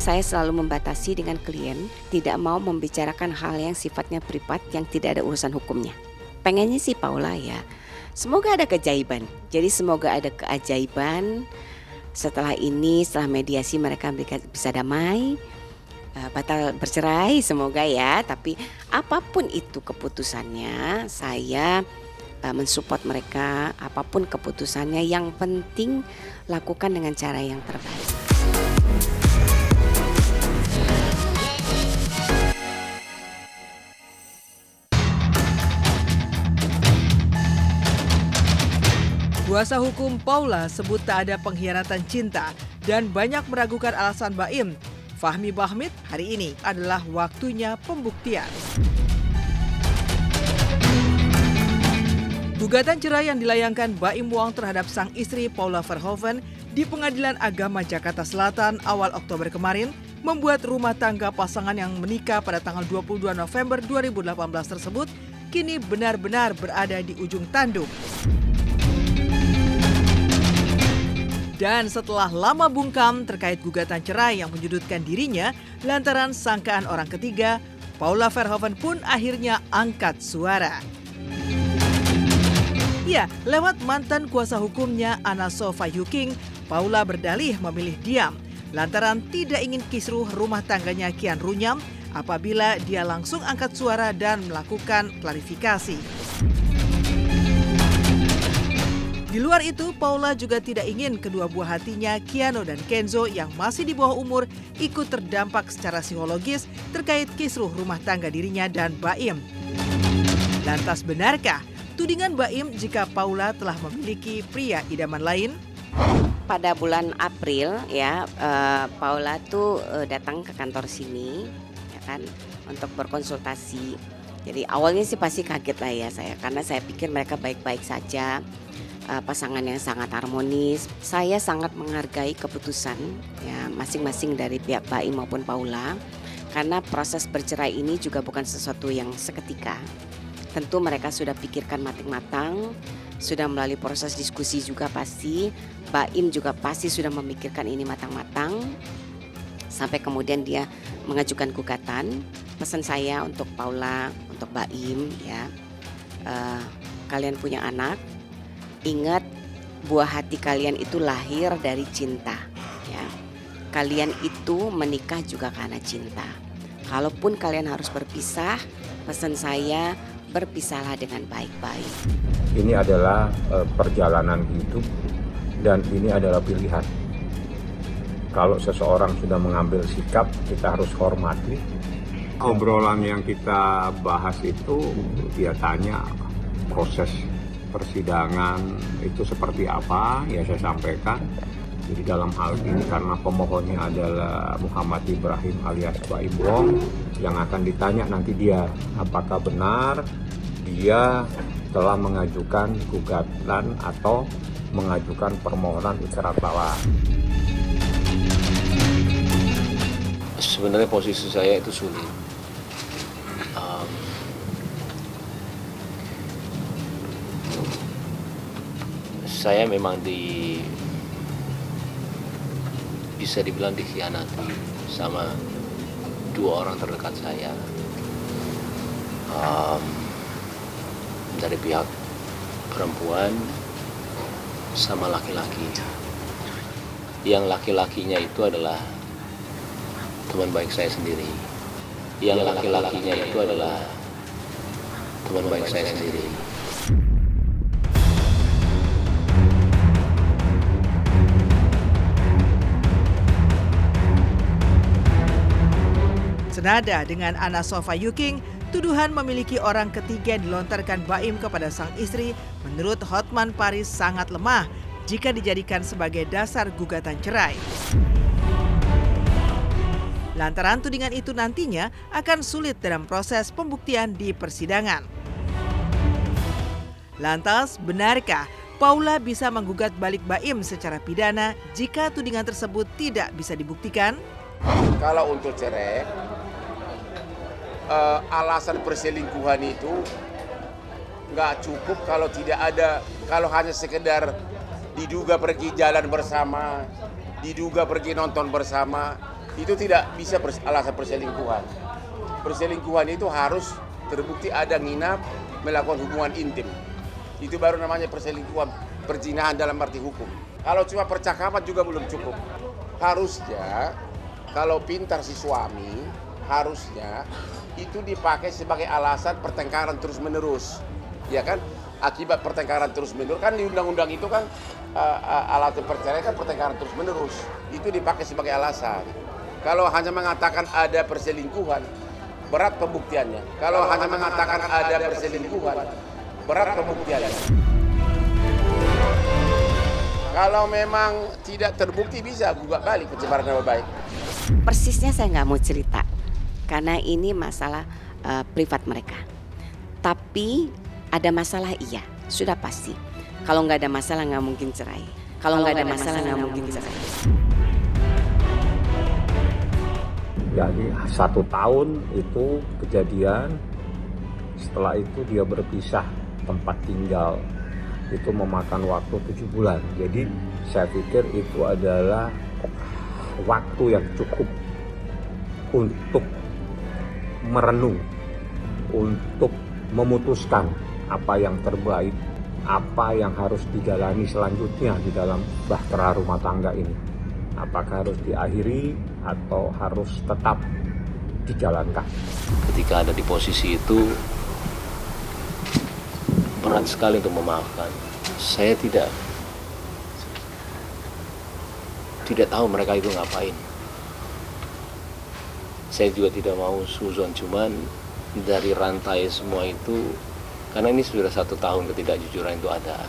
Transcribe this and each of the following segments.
saya selalu membatasi dengan klien tidak mau membicarakan hal yang sifatnya privat yang tidak ada urusan hukumnya. Pengennya sih Paula ya, semoga ada keajaiban. Jadi semoga ada keajaiban setelah ini, setelah mediasi mereka bisa damai, batal bercerai semoga ya. Tapi apapun itu keputusannya, saya mensupport mereka. Apapun keputusannya, yang penting lakukan dengan cara yang terbaik. Kuasa hukum Paula sebut tak ada pengkhianatan cinta dan banyak meragukan alasan Baim. Fahmi Bahmid, hari ini adalah waktunya pembuktian. Gugatan cerai yang dilayangkan Baim Wong terhadap sang istri Paula Verhoeven di Pengadilan Agama Jakarta Selatan awal Oktober kemarin membuat rumah tangga pasangan yang menikah pada tanggal 22 November 2018 tersebut kini benar-benar berada di ujung tanduk. Dan setelah lama bungkam terkait gugatan cerai yang menyudutkan dirinya lantaran sangkaan orang ketiga, Paula Verhoeven pun akhirnya angkat suara. Ya, lewat mantan kuasa hukumnya Anna Sofa Yuking, Paula berdalih memilih diam lantaran tidak ingin kisruh rumah tangganya kian runyam apabila dia langsung angkat suara dan melakukan klarifikasi. Di luar itu, Paula juga tidak ingin kedua buah hatinya, Kiano dan Kenzo yang masih di bawah umur, ikut terdampak secara psikologis terkait kisruh rumah tangga dirinya dan Baim. Lantas benarkah tudingan Baim jika Paula telah memiliki pria idaman lain? Pada bulan April ya, Paula tuh datang ke kantor sini, ya kan, untuk berkonsultasi. Jadi awalnya sih pasti kaget lah ya saya, karena saya pikir mereka baik-baik saja. Pasangan yang sangat harmonis. Saya sangat menghargai keputusan ya masing-masing dari pihak Baim maupun Paula, karena proses bercerai ini juga bukan sesuatu yang seketika. Tentu mereka sudah pikirkan matang-matang, sudah melalui proses diskusi juga pasti. Baim juga pasti sudah memikirkan ini matang-matang sampai kemudian dia mengajukan gugatan. Pesan saya untuk Paula, untuk Baim ya, kalian punya anak. Ingat, buah hati kalian itu lahir dari cinta ya. Kalian itu menikah juga karena cinta. Kalaupun kalian harus berpisah, pesan saya berpisahlah dengan baik-baik. Ini adalah perjalanan hidup dan ini adalah pilihan. Kalau seseorang sudah mengambil sikap, kita harus hormati. Obrolan yang kita bahas itu dia tanya proses persidangan itu seperti apa, ya saya sampaikan. Jadi dalam hal ini karena pemohonnya adalah Muhammad Ibrahim alias Baim Wong, yang akan ditanya nanti dia apakah benar dia telah mengajukan gugatan atau mengajukan permohonan isyarat talak. Sebenarnya posisi saya itu sulit. Saya memang bisa dibilang dikhianati sama dua orang terdekat saya, dari pihak perempuan sama laki-laki. Yang laki-lakinya itu adalah teman baik saya sendiri. Yang laki-lakinya itu adalah teman baik saya sendiri. Senada dengan Anna Sofa Yuking, tuduhan memiliki orang ketiga yang dilontarkan Baim kepada sang istri menurut Hotman Paris sangat lemah jika dijadikan sebagai dasar gugatan cerai. Lantaran tudingan itu nantinya akan sulit dalam proses pembuktian di persidangan. Lantas, benarkah Paula bisa menggugat balik Baim secara pidana jika tudingan tersebut tidak bisa dibuktikan? Kalau untuk cerai, alasan perselingkuhan itu nggak cukup kalau hanya sekedar diduga pergi jalan bersama, diduga pergi nonton bersama, itu tidak bisa alasan perselingkuhan. Perselingkuhan itu harus terbukti ada nginap, melakukan hubungan intim. Itu baru namanya perselingkuhan, perzinahan dalam arti hukum. Kalau cuma percakapan juga belum cukup. Harusnya kalau pintar si suami, harusnya itu dipakai sebagai alasan pertengkaran terus-menerus. Ya kan? Akibat pertengkaran terus-menerus kan di undang-undang itu kan alasan perceraian kan pertengkaran terus-menerus. Itu dipakai sebagai alasan. Kalau hanya mengatakan ada perselingkuhan, berat pembuktiannya. Kalau hanya mengatakan ada perselingkuhan, berat pembuktiannya. Kalau memang tidak terbukti bisa gugat balik pencemaran nama baik. Persisnya saya nggak mau cerita karena ini masalah privat mereka. Tapi ada masalah iya, sudah pasti. Kalau nggak ada masalah nggak mungkin cerai. Kalau nggak ada masalah nggak mungkin cerai. Jadi 1 tahun itu kejadian, setelah itu dia berpisah tempat tinggal, itu memakan waktu 7 bulan. Jadi saya pikir itu adalah waktu yang cukup untuk merenung, untuk memutuskan apa yang terbaik, apa yang harus dijalani selanjutnya di dalam bahtera rumah tangga ini. Apakah harus diakhiri atau harus tetap dijalankan? Ketika ada di posisi itu, berat sekali untuk memaafkan. Saya tidak tahu mereka itu ngapain. Saya juga tidak mau suzon, cuman dari rantai semua itu, karena ini sudah 1 tahun ketidakjujuran itu ada.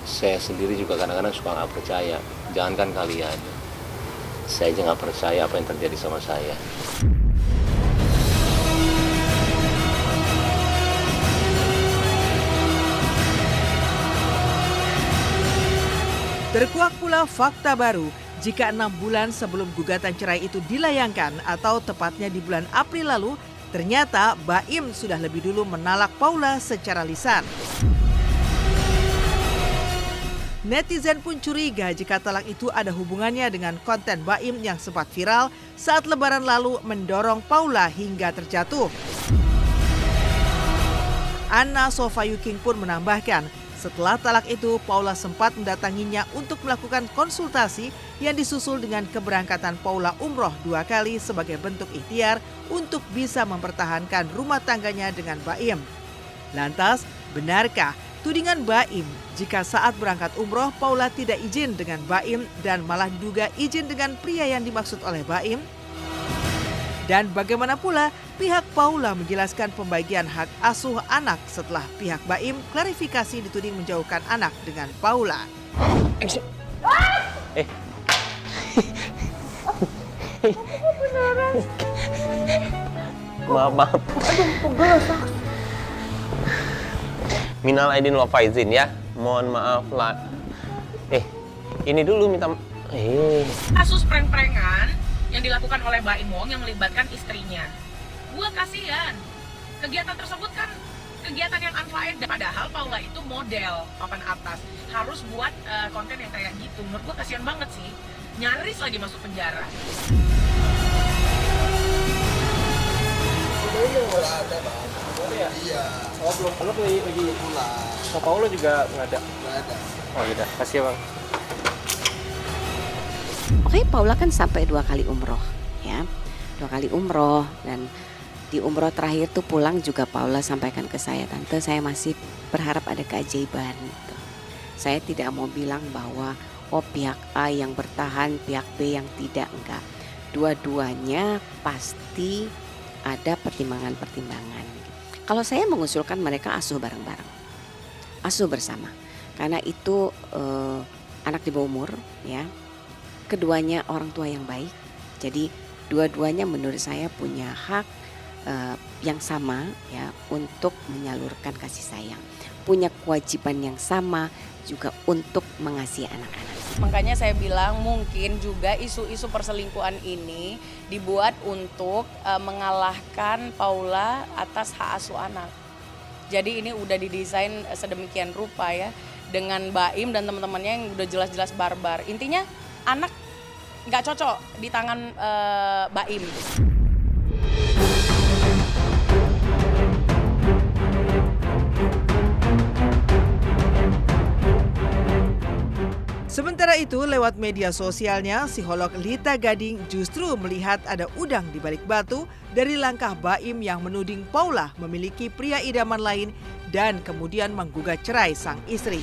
Saya sendiri juga kadang-kadang suka nggak percaya. Jangankan kalian, saya aja nggak percaya apa yang terjadi sama saya. Terkuak pula fakta baru jika 6 bulan sebelum gugatan cerai itu dilayangkan atau tepatnya di bulan April lalu, ternyata Baim sudah lebih dulu menalak Paula secara lisan. Netizen pun curiga jika talak itu ada hubungannya dengan konten Baim yang sempat viral saat Lebaran lalu mendorong Paula hingga terjatuh. Anna Sofayuking pun menambahkan, setelah talak itu Paula sempat mendatanginya untuk melakukan konsultasi yang disusul dengan keberangkatan Paula umroh 2 kali sebagai bentuk ikhtiar untuk bisa mempertahankan rumah tangganya dengan Baim. Lantas, benarkah tudingan Baim jika saat berangkat umroh Paula tidak izin dengan Baim dan malah diduga izin dengan pria yang dimaksud oleh Baim? Dan bagaimana pula pihak Paula menjelaskan pembagian hak asuh anak setelah pihak Baim klarifikasi dituding menjauhkan anak dengan Paula? Maaf. Minal aidin wal faizin ya. Mohon maaf lah. Ini dulu minta Kasus prank-prankan yang dilakukan oleh Baim Wong yang melibatkan istrinya. Gua kasihan. Kegiatan tersebut kan kegiatan yang unfaedah. Padahal Paula itu model papan atas. Harus buat konten yang kayak gitu. Menurut gua kasihan banget sih. Nyaris lagi masuk penjara. Iya. Oh belum, lo lagi pulang. Oh Paula juga nggak ada. Oh iya, kasih ya bang. Oke, Paula kan sampai 2 kali umroh, ya, 2 kali umroh, dan di umroh terakhir tuh pulang juga Paula sampaikan ke saya, tante saya masih berharap ada keajaiban. Gitu. Saya tidak mau bilang bahwa pihak A yang bertahan, pihak B yang tidak, enggak. Dua-duanya pasti ada pertimbangan-pertimbangan. Kalau saya mengusulkan mereka asuh bareng-bareng, asuh bersama, karena itu anak di bawah umur, ya. Keduanya orang tua yang baik, jadi dua-duanya menurut saya punya hak yang sama ya untuk menyalurkan kasih sayang, punya kewajiban yang sama juga untuk mengasihi anak-anak. Makanya saya bilang mungkin juga isu-isu perselingkuhan ini dibuat untuk mengalahkan Paula atas hak asuh anak. Jadi ini udah didesain sedemikian rupa ya, dengan Baim dan teman-temannya yang udah jelas-jelas barbar. Intinya anak nggak cocok di tangan Baim. Sementara itu, lewat media sosialnya, psikolog Lita Gading justru melihat ada udang di balik batu dari langkah Baim yang menuding Paula memiliki pria idaman lain dan kemudian menggugat cerai sang istri.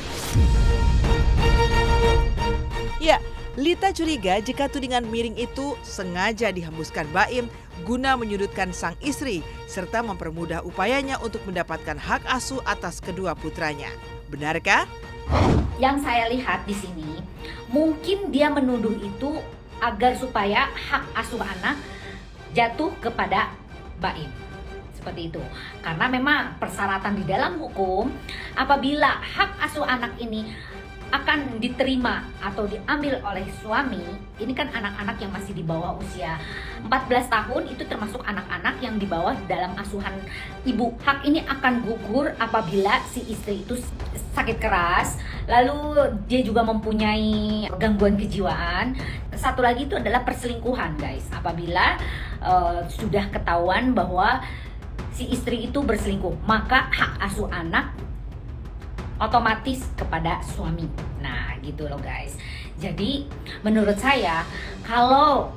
Ya, Lita curiga jika tudingan miring itu sengaja dihembuskan Baim guna menyudutkan sang istri serta mempermudah upayanya untuk mendapatkan hak asuh atas kedua putranya. Benarkah? Yang saya lihat di sini, mungkin dia menuduh itu agar supaya hak asuh anak jatuh kepada Baim. Seperti itu. Karena memang persyaratan di dalam hukum, apabila hak asuh anak ini akan diterima atau diambil oleh suami, ini kan anak-anak yang masih di bawah usia 14 tahun, itu termasuk anak-anak yang di bawah dalam asuhan ibu. Hak ini akan gugur apabila si istri itu sakit keras, lalu dia juga mempunyai gangguan kejiwaan. Satu lagi itu adalah perselingkuhan, guys. Apabila sudah ketahuan bahwa si istri itu berselingkuh, maka hak asuh anak otomatis kepada suami. Nah, gitu loh guys. Jadi menurut saya, kalau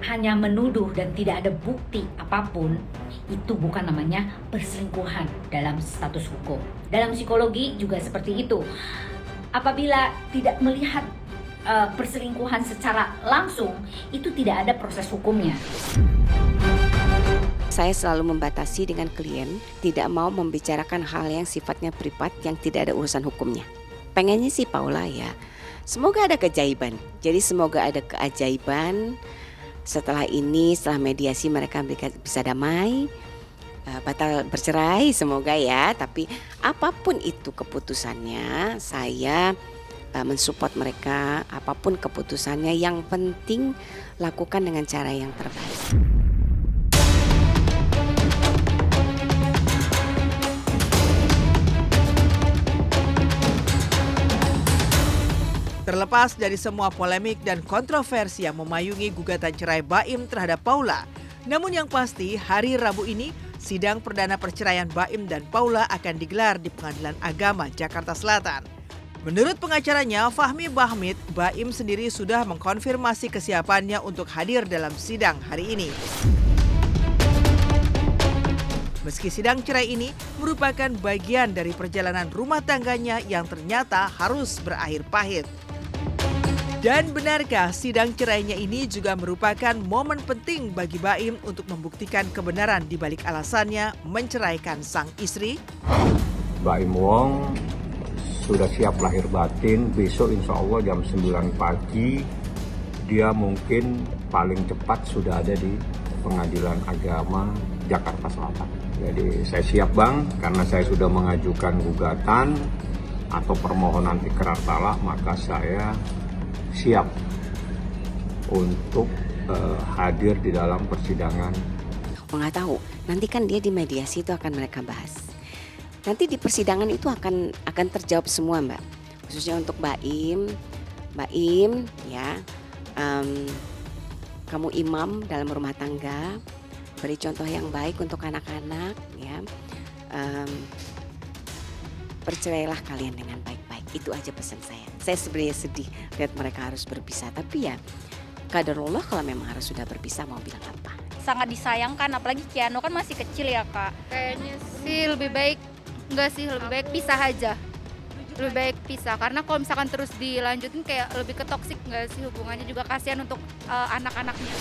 hanya menuduh dan tidak ada bukti apapun, itu bukan namanya perselingkuhan dalam status hukum. Dalam psikologi juga seperti itu. Apabila tidak melihat perselingkuhan secara langsung, itu tidak ada proses hukumnya. Saya selalu membatasi dengan klien tidak mau membicarakan hal yang sifatnya privat yang tidak ada urusan hukumnya. Pengennya sih Paula ya, semoga ada keajaiban. Jadi semoga ada keajaiban setelah ini, setelah mediasi mereka bisa damai, batal bercerai semoga ya. Tapi apapun itu keputusannya, saya mensupport mereka. Apapun keputusannya, yang penting lakukan dengan cara yang terbaik. Terlepas dari semua polemik dan kontroversi yang memayungi gugatan cerai Baim terhadap Paula, namun yang pasti hari Rabu ini sidang perdana perceraian Baim dan Paula akan digelar di Pengadilan Agama Jakarta Selatan. Menurut pengacaranya Fahmi Bahmid, Baim sendiri sudah mengkonfirmasi kesiapannya untuk hadir dalam sidang hari ini. Meski sidang cerai ini merupakan bagian dari perjalanan rumah tangganya yang ternyata harus berakhir pahit. Dan benarkah sidang cerainya ini juga merupakan momen penting bagi Baim untuk membuktikan kebenaran di balik alasannya menceraikan sang istri? Baim Wong sudah siap lahir batin, besok insya Allah jam 9 pagi dia mungkin paling cepat sudah ada di Pengadilan Agama Jakarta Selatan. Jadi saya siap Bang, karena saya sudah mengajukan gugatan atau permohonan ikrar talak, maka saya siap untuk hadir di dalam persidangan. Nggak tahu, nanti kan dia di mediasi itu akan mereka bahas. Nanti di persidangan itu akan terjawab semua Mbak. Khususnya untuk Baim ya, kamu imam dalam rumah tangga, beri contoh yang baik untuk anak-anak ya. Percerailah kalian dengan baik-baik. Itu aja pesan saya. Saya sebenarnya sedih lihat mereka harus berpisah, tapi ya qadarullah kalau memang harus sudah berpisah, mau bilang apa. Sangat disayangkan, apalagi Kiano kan masih kecil ya Kak. Kayaknya sih lebih baik, lebih baik pisah aja. Lebih baik pisah, karena kalau misalkan terus dilanjutin kayak lebih ke toksik nggak sih hubungannya, juga kasihan untuk anak-anaknya.